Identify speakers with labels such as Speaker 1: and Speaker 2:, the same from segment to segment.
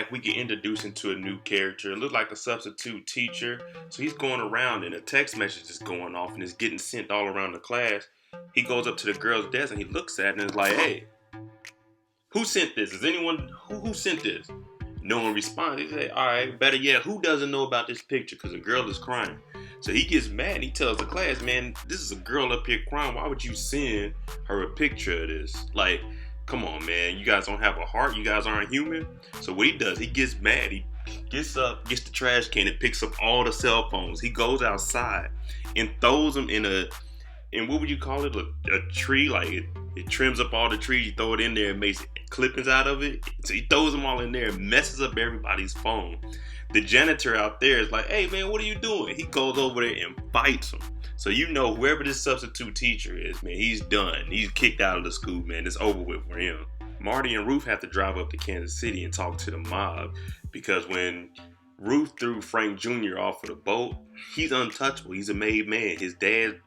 Speaker 1: back, we get introduced into a new character. It looked like a substitute teacher. So he's going around and a text message is going off and it's getting sent all around the class. He goes up to the girl's desk and he looks at it and is like, hey, who sent this? Is anyone, who sent this? No one responds. He say, all right, better yet, who doesn't know about this picture? Because the girl is crying. So he gets mad and he tells the class, man, this is a girl up here crying. Why would you send her a picture of this? Like, come on, man. You guys don't have a heart. You guys aren't human. So what he does, he gets mad. He gets up, gets the trash can and picks up all the cell phones. He goes outside and throws them in what would you call it? A tree. Like it trims up all the trees. You throw it in there and makes clippings out of it. So he throws them all in there and messes up everybody's phone. The janitor out there is like, hey, man, what are you doing? He goes over there and fights him. So you know whoever this substitute teacher is, man, he's done. He's kicked out of the school, man. It's over with for him. Marty and Ruth have to drive up to Kansas City and talk to the mob because when Ruth threw Frank Jr. off of the boat, he's untouchable. He's a made man. His dad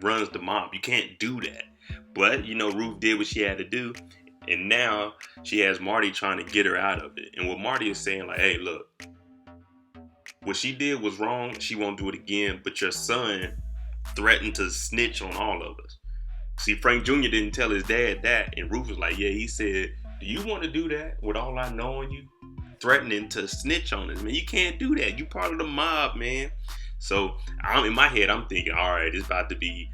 Speaker 1: runs the mob. You can't do that. But, you know, Ruth did what she had to do. And now she has Marty trying to get her out of it. And what Marty is saying, like, hey, look, what she did was wrong. She won't do it again. But your son threatened to snitch on all of us. See, Frank Jr. didn't tell his dad that. And Ruth was like, yeah, he said, do you want to do that with all I know on you? Threatening to snitch on us, man. You can't do that. You part of the mob, man. So in my head, I'm thinking, all right, it's about to be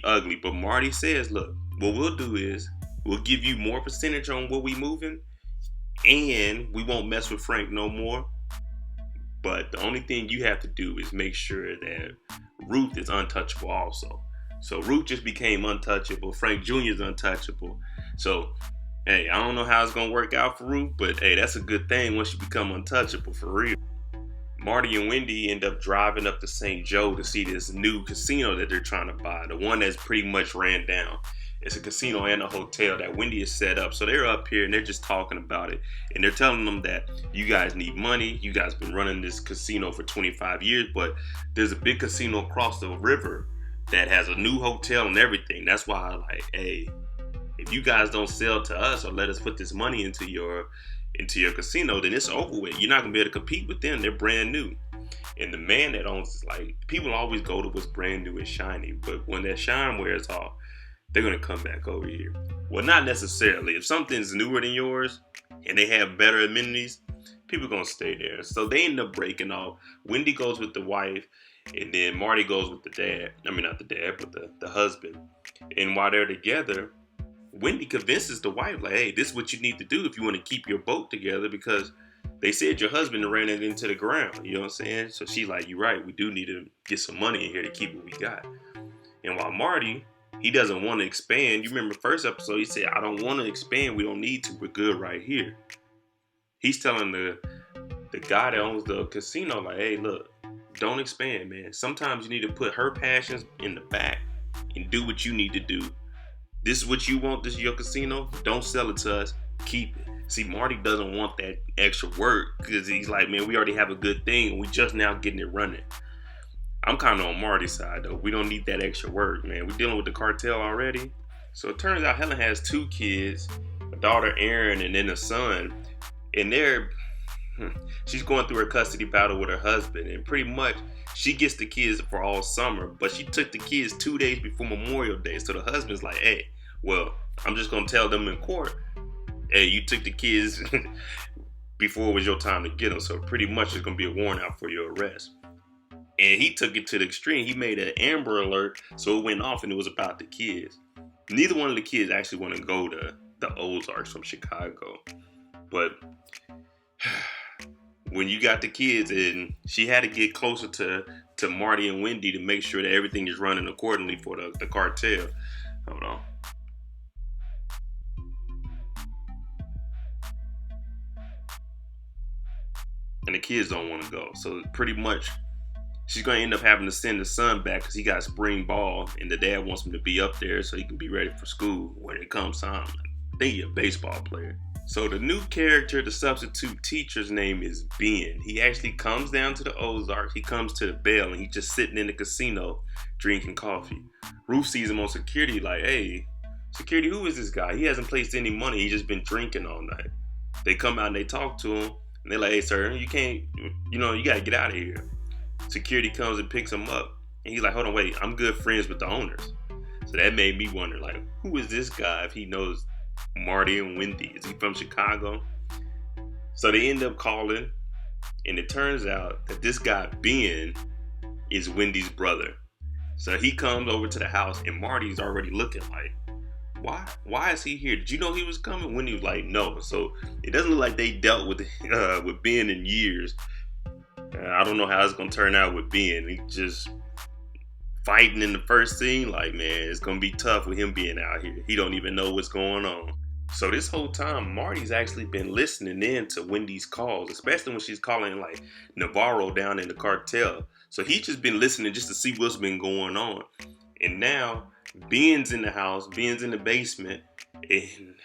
Speaker 1: ugly. But Marty says, look, what we'll do is we'll give you more percentage on what we moving, and we won't mess with Frank no more. But the only thing you have to do is make sure that Ruth is untouchable also. So Ruth just became untouchable. Frank Jr. is untouchable. So, hey, I don't know how it's going to work out for Ruth, but hey, that's a good thing once you become untouchable for real. Marty and Wendy end up driving up to St. Joe to see this new casino that they're trying to buy. The one that's pretty much ran down. It's a casino and a hotel that Wendy has set up. So they're up here and they're just talking about it. And they're telling them that you guys need money. You guys been running this casino for 25 years, but there's a big casino across the river that has a new hotel and everything. That's why I'm like, hey, if you guys don't sell to us or let us put this money into your casino, then it's over with. You're not gonna be able to compete with them. They're brand new. And the man that owns is like, people always go to what's brand new and shiny, but when that shine wears off, they're gonna come back over here. Well, not necessarily. If something's newer than yours and they have better amenities, people are gonna stay there. So they end up breaking off. Wendy goes with the wife, and then Marty goes with the dad. I mean, not the dad, but the husband. And while they're together, Wendy convinces the wife, like, hey, this is what you need to do if you want to keep your boat together, because they said your husband ran it into the ground. You know what I'm saying? So she's like, you're right. We do need to get some money in here to keep what we got. And while Marty, he doesn't want to expand. You remember first episode, he said, I don't want to expand. We don't need to. We're good right here. He's telling the guy that owns the casino, like, hey, look, don't expand, man. Sometimes you need to put her passions in the back and do what you need to do. This is what you want. This is your casino. Don't sell it to us. Keep it. See, Marty doesn't want that extra work because he's like, man, we already have a good thing and we just now getting it running. I'm kind of on Marty's side, though. We don't need that extra work, man. We're dealing with the cartel already. So it turns out Helen has 2 kids, a daughter, Erin, and then a son. And she's going through her custody battle with her husband. And pretty much, she gets the kids for all summer. But she took the kids 2 days before Memorial Day. So the husband's like, hey, well, I'm just going to tell them in court, hey, you took the kids before it was your time to get them. So pretty much it's going to be a warrant out for your arrest. And he took it to the extreme. He made an Amber Alert, so it went off and it was about the kids. Neither one of the kids actually want to go to the Ozarks from Chicago. But when you got the kids, and she had to get closer to Marty and Wendy to make sure that everything is running accordingly for the cartel. Hold on. And the kids don't want to go. So pretty much, she's going to end up having to send the son back because he got spring ball and the dad wants him to be up there so he can be ready for school when it comes time. I think he's a baseball player. So the new character, the substitute teacher's name is Ben. He actually comes down to the Ozarks. He comes to the Belle and he's just sitting in the casino drinking coffee. Ruth sees him on security like, hey, security, who is this guy? He hasn't placed any money. He's just been drinking all night. They come out and they talk to him. And they're like, hey, sir, you can't, you got to get out of here. Security comes and picks him up. And he's like, hold on, wait, I'm good friends with the owners. So that made me wonder, like, who is this guy if he knows Marty and Wendy? Is he from Chicago? So they end up calling, and it turns out that this guy, Ben, is Wendy's brother. So he comes over to the house, and Marty's already looking like, why is he here? Did you know he was coming? Wendy was like, no. So it doesn't look like they dealt with Ben in years. I don't know how it's going to turn out with Ben. He just fighting in the first scene. Like, man, it's going to be tough with him being out here. He don't even know what's going on. So this whole time, Marty's actually been listening in to Wendy's calls, especially when she's calling like Navarro down in the cartel. So he's just been listening just to see what's been going on. And now Ben's in the house, Ben's in the basement, and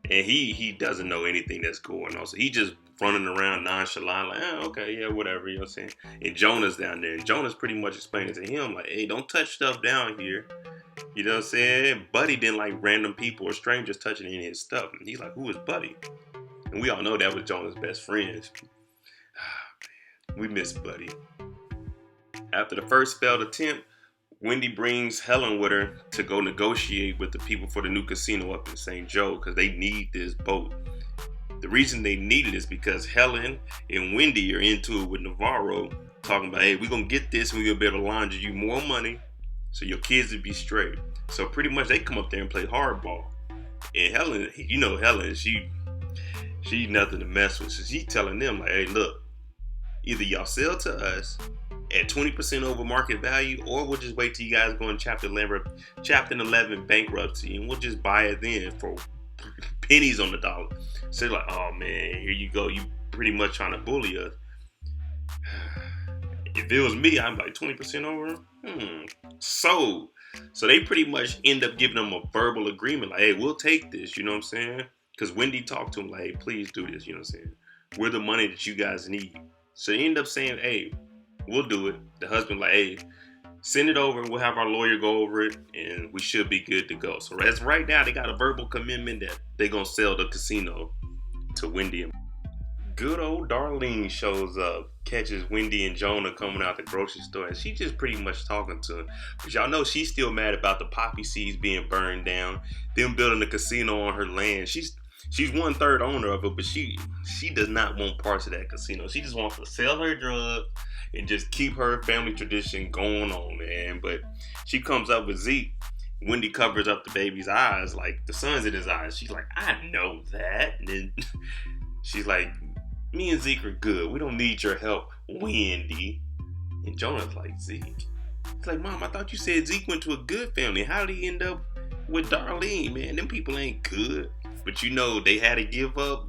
Speaker 1: he doesn't know anything that's going on. So he just running around nonchalant, like, okay, yeah, whatever, you know what I'm saying? And Jonah's down there, and Jonah's pretty much explaining to him, like, hey, don't touch stuff down here. You know what I'm saying? Buddy didn't like random people or strangers touching any of his stuff. And he's like, who is Buddy? And we all know that was Jonah's best friend. We miss Buddy. After the first failed attempt, Wendy brings Helen with her to go negotiate with the people for the new casino up in St. Joe because they need this boat. The reason they need it is because Helen and Wendy are into it with Navarro, talking about, hey, we're going to get this and we're going to be able to launder you more money so your kids will be straight. So pretty much they come up there and play hardball. And Helen, Helen, she's nothing to mess with. So she's telling them, like, hey, look, either y'all sell to us at 20% over market value, or we'll just wait till you guys go in Chapter 11 bankruptcy, and we'll just buy it then for pennies on the dollar. So they're like, oh man, here you go. You pretty much trying to bully us. If it was me, I'm like 20% over. So they pretty much end up giving them a verbal agreement, like, hey, we'll take this, you know what I'm saying? Because Wendy talked to him like, hey, please do this, you know what I'm saying? We're the money that you guys need. So they end up saying, hey, we'll do it. The husband like, hey, send it over. We'll have our lawyer go over it, and we should be good to go. So as right now, they got a verbal commitment that they're going to sell the casino to Wendy. Good old Darlene shows up, catches Wendy and Jonah coming out the grocery store, and she's just pretty much talking to him. But y'all know she's still mad about the poppy seeds being burned down, them building a casino on her land. She's 1/3 owner of it, but she does not want parts of that casino. She just wants to sell her drugs and just keep her family tradition going on, man. But she comes up with Zeke. Wendy covers up the baby's eyes, like the sun's in his eyes. She's like, I know that. And then she's like, me and Zeke are good. We don't need your help, Wendy. And Jonah's like, Zeke? He's like, Mom, I thought you said Zeke went to a good family. How did he end up with Darlene, man? Them people ain't good. But you know, they had to give up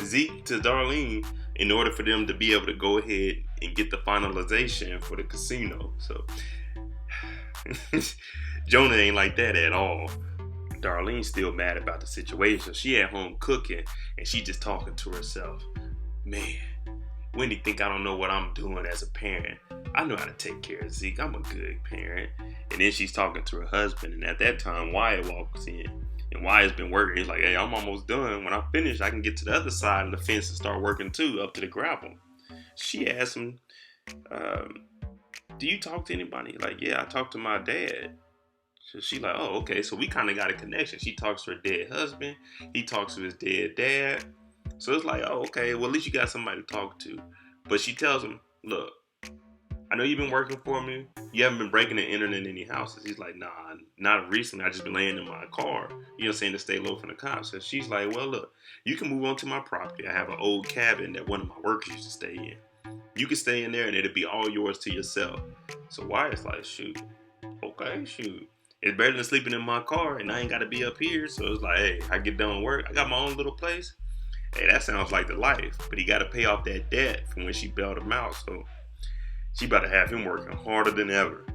Speaker 1: Zeke to Darlene in order for them to be able to go ahead and get the finalization for the casino. So Jonah ain't like that at all. Darlene's still mad about the situation. She at home cooking and she just talking to herself. Man, Wendy think I don't know what I'm doing as a parent. I know how to take care of Zeke. I'm a good parent. And then she's talking to her husband. And at that time, Wyatt walks in. And Wyatt's been working. He's like, hey, I'm almost done. When I finish, I can get to the other side of the fence and start working too, up to the gravel. She asked him, do you talk to anybody? Like, yeah, I talked to my dad. So she's like, oh, okay. So we kind of got a connection. She talks to her dead husband. He talks to his dead dad. So it's like, oh, okay. Well, at least you got somebody to talk to. But she tells him, look, I know you've been working for me. You haven't been breaking and entering in any houses. He's like, nah, not recently. I just been laying in my car, you know, saying to stay low from the cops. So she's like, well, look, you can move on to my property. I have an old cabin that one of my workers used to stay in. You can stay in there and it'll be all yours to yourself. So Wyatt's like, shoot, okay, shoot. It's better than sleeping in my car and I ain't got to be up here. So it's like, hey, I get done work. I got my own little place. Hey, that sounds like the life. But he got to pay off that debt from when she bailed him out. So she about to have him working harder than ever.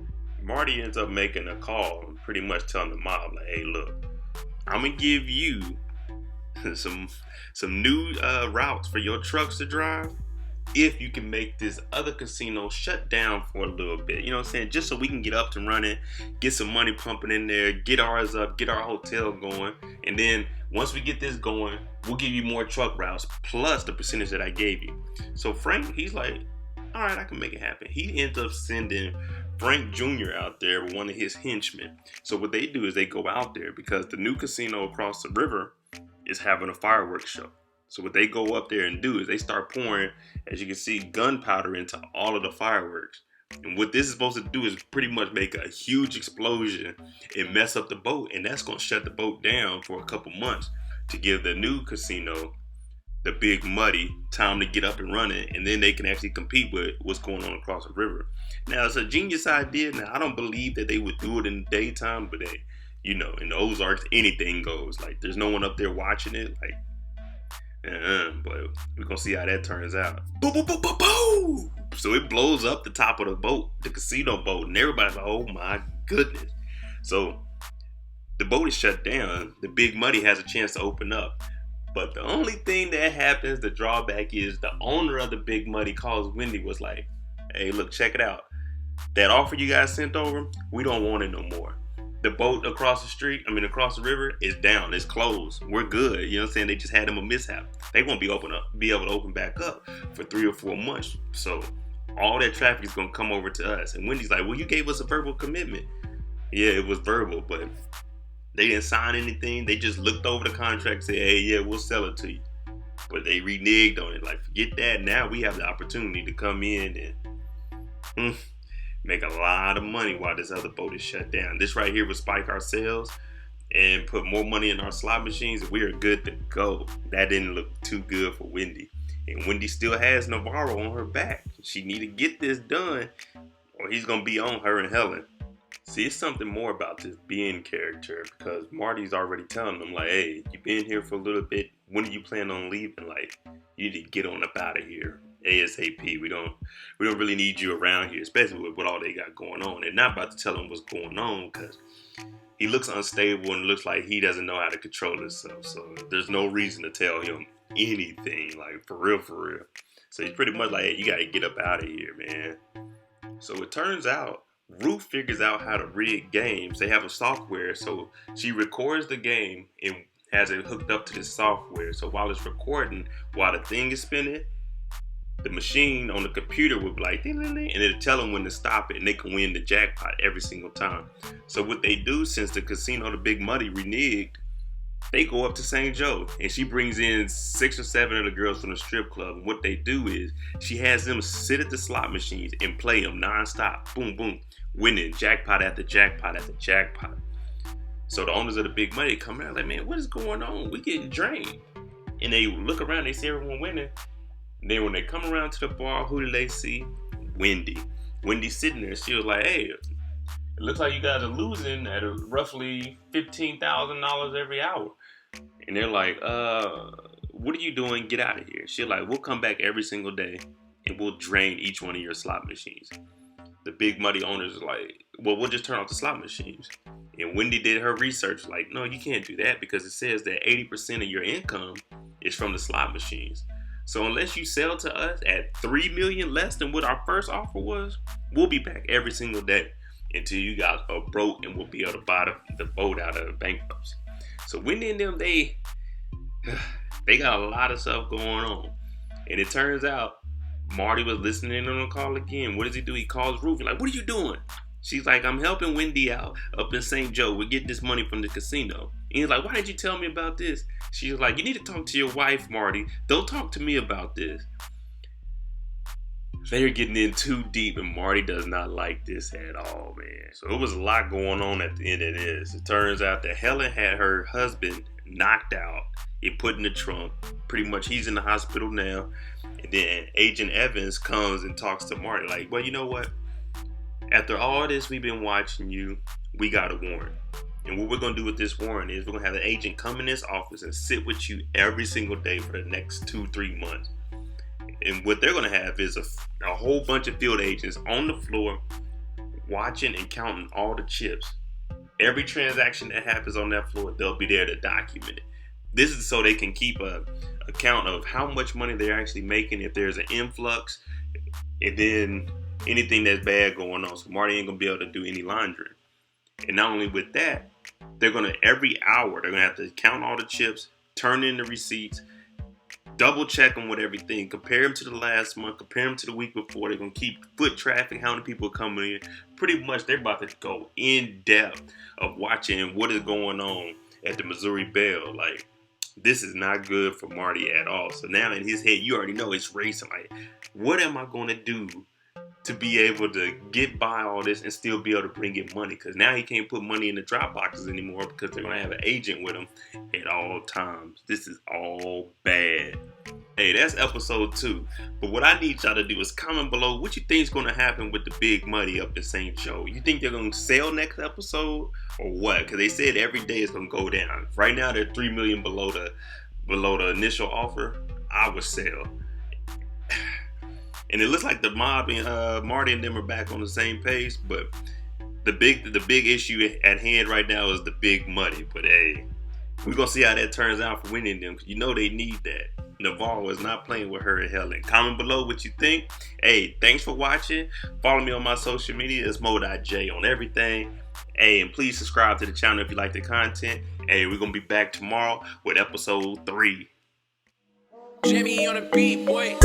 Speaker 1: Marty ends up making a call and pretty much telling the mob, like, hey, look, I'm going to give you some new routes for your trucks to drive. if you can make this other casino shut down for a little bit. You know what I'm saying? Just so we can get up and running, get some money pumping in there, get ours up, get our hotel going. And then once we get this going, we'll give you more truck routes plus the percentage that I gave you. So Frank, he's like, all right, I can make it happen. He ends up sending Frank Jr. out there with one of his henchmen. So what they do is they go out there because the new casino across the river is having a fireworks show. So what they go up there and do is they start pouring, as you can see, gunpowder into all of the fireworks. And what this is supposed to do is pretty much make a huge explosion and mess up the boat. And that's going to shut the boat down for a couple months to give the new casino, the Big Muddy, time to get up and running. And then they can actually compete with what's going on across the river. Now, it's a genius idea. Now, I don't believe that they would do it in the daytime, but they, you know, in the Ozarks, anything goes. Like, there's no one up there watching it. Like, but we're gonna see how that turns out. Boom, boom, boom, boom, boom! So it blows up the top of the boat, the casino boat, and everybody's like, oh my goodness. So the boat is shut down. The Big Muddy has a chance to open up. But the only thing that happens, the drawback is the owner of the Big Muddy calls Wendy, was like, hey, look, check it out. That offer you guys sent over, we don't want it no more. The boat across the river is down. It's closed. We're good. You know what I'm saying? They just had them a mishap. They won't be able to open back up for 3 or 4 months. So all that traffic is going to come over to us. And Wendy's like, well, you gave us a verbal commitment. Yeah, it was verbal, but they didn't sign anything. They just looked over the contract and said, hey, yeah, we'll sell it to you. But they reneged on it. Like, forget that. Now we have the opportunity to come in and make a lot of money while this other boat is shut down. This right here would spike our sales and put more money in our slot machines. We are good to go. That didn't look too good for Wendy. And Wendy still has Navarro on her back. She need to get this done or he's going to be on her and Helen. See, it's something more about this being character because Marty's already telling them like, hey, you been here for a little bit. When do you plan on leaving? Like, you need to get on up out of here. ASAP. We don't really need you around here, especially with what all they got going on. They're not about to tell him what's going on because he looks unstable and looks like he doesn't know how to control himself. So there's no reason to tell him anything, like for real. So he's pretty much like, hey, you gotta get up out of here, man. So it turns out Ruth figures out how to rig games. They have a software, so she records the game and has it hooked up to this software. So while it's recording, while the thing is spinning, the machine on the computer would be like, ding, ding, ding, and it'll tell them when to stop it, and they can win the jackpot every single time. So what they do, since the casino, the Big Muddy, reneged, they go up to St. Joe, and she brings in 6 or 7 of the girls from the strip club. And what they do is she has them sit at the slot machines and play them nonstop, boom, boom, winning jackpot after jackpot after jackpot. So the owners of the Big Muddy come out like, man, what is going on? We getting drained. And they look around, they see everyone winning. Then when they come around to the bar, who do they see? Wendy. Wendy's sitting there. She was like, hey, it looks like you guys are losing at roughly $15,000 every hour. And they're like, what are you doing? Get out of here. She's like, we'll come back every single day and we'll drain each one of your slot machines. The Big Muddy owners are like, well, we'll just turn off the slot machines. And Wendy did her research like, no, you can't do that because it says that 80% of your income is from the slot machines. So unless you sell to us at $3 million less than what our first offer was, we'll be back every single day until you guys are broke and we'll be able to buy the boat out of bankruptcy. So Wendy and them, they got a lot of stuff going on. And it turns out Marty was listening on the call again. What does he do? He calls Ruth. Like, what are you doing? She's like, I'm helping Wendy out up in St. Joe. We're getting this money from the casino. And he's like, why didn't you tell me about this? She's like, you need to talk to your wife, Marty. Don't talk to me about this. They're getting in too deep, and Marty does not like this at all, man. So it was a lot going on at the end of this. It turns out that Helen had her husband knocked out and put in the trunk. Pretty much he's in the hospital now. And then Agent Evans comes and talks to Marty like, well, you know what? After all this, we've been watching you. We got a warrant. And what we're going to do with this warrant is we're going to have an agent come in this office and sit with you every single day for the next 2-3 months. And what they're going to have is a whole bunch of field agents on the floor watching and counting all the chips. Every transaction that happens on that floor, they'll be there to document it. This is so they can keep a account of how much money they're actually making, if there's an influx, and then anything that's bad going on. So Marty ain't gonna be able to do any laundering. And not only with that, they're gonna every hour they're gonna have to count all the chips, turn in the receipts, double check them with everything, compare them to the last month, compare them to the week before. They're gonna keep foot traffic, how many people are coming in. Pretty much they're about to go in depth of watching what is going on at the Missouri Belle. Like, this is not good for Marty at all. So now in his head, you already know it's racing. Like, what am I going to do to be able to get by all this and still be able to bring in money? Because now he can't put money in the drop boxes anymore because they're going to have an agent with him at all times. This is all bad. Hey, that's episode 2. But what I need y'all to do is comment below what you think is going to happen with the big money up in St. Joe. You think they're going to sell next episode or what? Because they said every day it's going to go down. Right now they're $3 million below the initial offer. I would sell. And it looks like the mob and Marty and them are back on the same page. But the big issue at hand right now is the big money. But hey, we're going to see how that turns out for winning them. Because you know they need that. Navarro is not playing with her and Helen. Comment below what you think. Hey, thanks for watching. Follow me on my social media. It's mo.j on everything. Hey, and please subscribe to the channel if you like the content. Hey, we're going to be back tomorrow with episode 3.
Speaker 2: Jimmy on the beat, boy.